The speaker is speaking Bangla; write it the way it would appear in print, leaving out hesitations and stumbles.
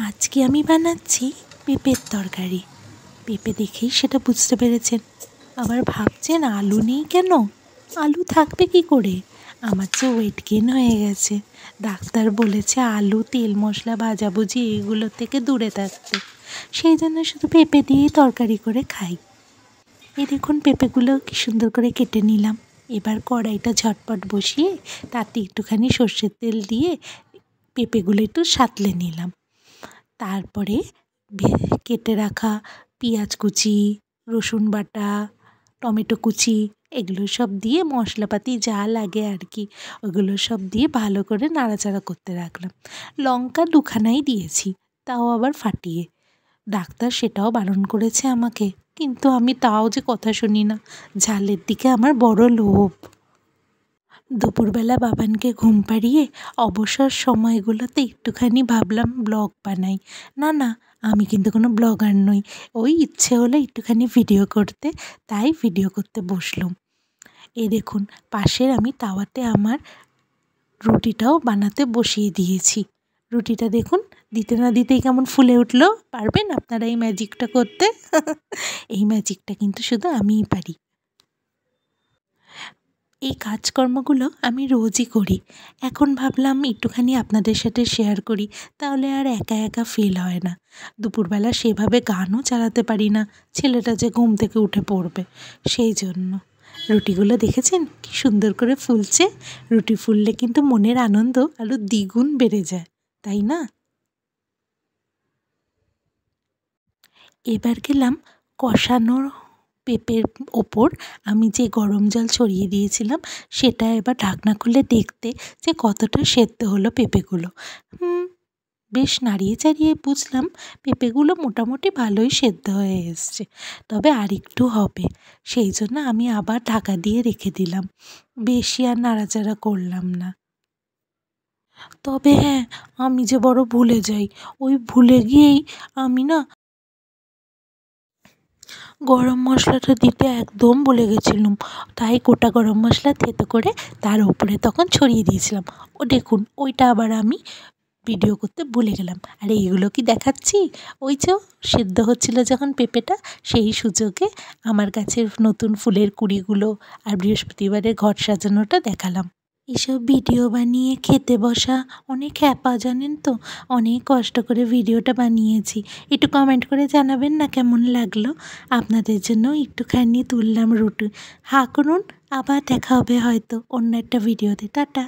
আজকে আমি বানাচ্ছি পেঁপের তরকারি। পেঁপে দেখেই সেটা বুঝতে পেরেছেন। আবার ভাবছেন আলু নেই কেন? আলু থাকবে কি করে? আমার যে ওয়েট গেইন হয়ে গেছে। ডাক্তার বলেছে আলু, তেল মশলা ভাজাভুজি এইগুলো থেকে দূরে থাকতে। সেই জন্য শুধু পেঁপে দিয়েই তরকারি করে খাই। এই দেখুন পেঁপেগুলো কি সুন্দর করে কেটে নিলাম। এবার কড়াইটা ঝটপট বসিয়ে তাতে একটুখানি সর্ষের তেল দিয়ে পেঁপেগুলো একটু সাঁতলে নিলাম। তারপরে কেটে রাখা পেঁয়াজ কুচি, রসুন বাটা, টমেটো কুচি এগুলো সব দিয়ে মশলাপাতি যা লাগে আর কি ওগুলো সব দিয়ে ভালো করে নাড়াচাড়া করতে রাখলাম। লঙ্কা দুখানাই দিয়েছি, তাও আবার ফাটিয়ে। ডাক্তার সেটাও বারণ করেছে আমাকে, কিন্তু আমি তাও যে কথা শুনি না। ঝালের দিকে আমার বড় লোভ। দুপুরবেলা বাবানকে ঘুম পাড়িয়ে অবসর সময়গুলোতে একটুখানি ভাবলাম ব্লগ বানাই। না, আমি কিন্তু কোনো ব্লগার নই। ওই ইচ্ছে হলো একটুখানি ভিডিও করতে, তাই ভিডিও করতে বসলুম। এই দেখুন পাশের আমি তাওয়াতে আমার রুটিটাও বানাতে বসিয়ে দিয়েছি। রুটিটা দেখুন দিতে না দিতেই কেমন ফুলে উঠলো। পারবেন আপনারা এই ম্যাজিকটা করতে? এই ম্যাজিকটা কিন্তু শুধু আমিই পারি। এই কাজকর্মগুলো আমি রোজই করি। এখন ভাবলাম একটুখানি আপনাদের সাথে শেয়ার করি, তাহলে আর একা একা ফিল হয় না। দুপুরবেলা সেভাবে গানও চালাতে পারি না, ছেলেটা যে ঘুম থেকে উঠে পড়বে, সেই জন্য। রুটিগুলো দেখেছেন কি সুন্দর করে ফুলছে? রুটি ফুললে কিন্তু মনের আনন্দ আরও দ্বিগুণ বেড়ে যায়, তাই না? এবার গেলাম কষানো পেঁপের ওপর আমি যে গরম জল ছড়িয়ে দিয়েছিলাম সেটা এবার ঢাকনা খুলে দেখতে যে কতটা সেদ্ধ হলো পেঁপেগুলো। বেশ নাড়িয়ে চাড়িয়ে বুঝলাম পেঁপেগুলো মোটামুটি ভালোই সেদ্ধ হয়ে এসছে, তবে আরেকটু হবে। সেই জন্য আমি আবার ঢাকা দিয়ে রেখে দিলাম, বেশি আর নাড়াচাড়া করলাম না। তবে হ্যাঁ, আমি যে বড় ভুলে যাই, ওই ভুলে গিয়েই আমি না গরম মশলাটা দিতে একদম ভুলে গেছিলুম। তাই গোটা গরম মশলা থেতো করে তার উপরে তখন ছড়িয়ে দিয়েছিলাম। ও দেখুন ওইটা আবার আমি ভিডিও করতে ভুলে গেলাম। আর এইগুলো কি দেখাচ্ছি? ওই যে সেদ্ধ হচ্ছিল যখন পেঁপেটা, সেই সুযোগে আমার গাছের নতুন ফুলের কুঁড়িগুলো আর বৃহস্পতিবারের ঘর সাজানোটা দেখালাম। এসব ভিডিও বানিয়ে খেতে বসা অনেক হ্যাপা, জানেন তো? অনেক কষ্ট করে ভিডিওটা বানিয়েছি। একটু কমেন্ট করে জানাবেন না কেমন লাগলো? আপনাদের জন্য একটুখানি তুললাম রুটি। হা করুন, আবার দেখা হবে হয়তো অন্য একটা ভিডিওতে। টাটা।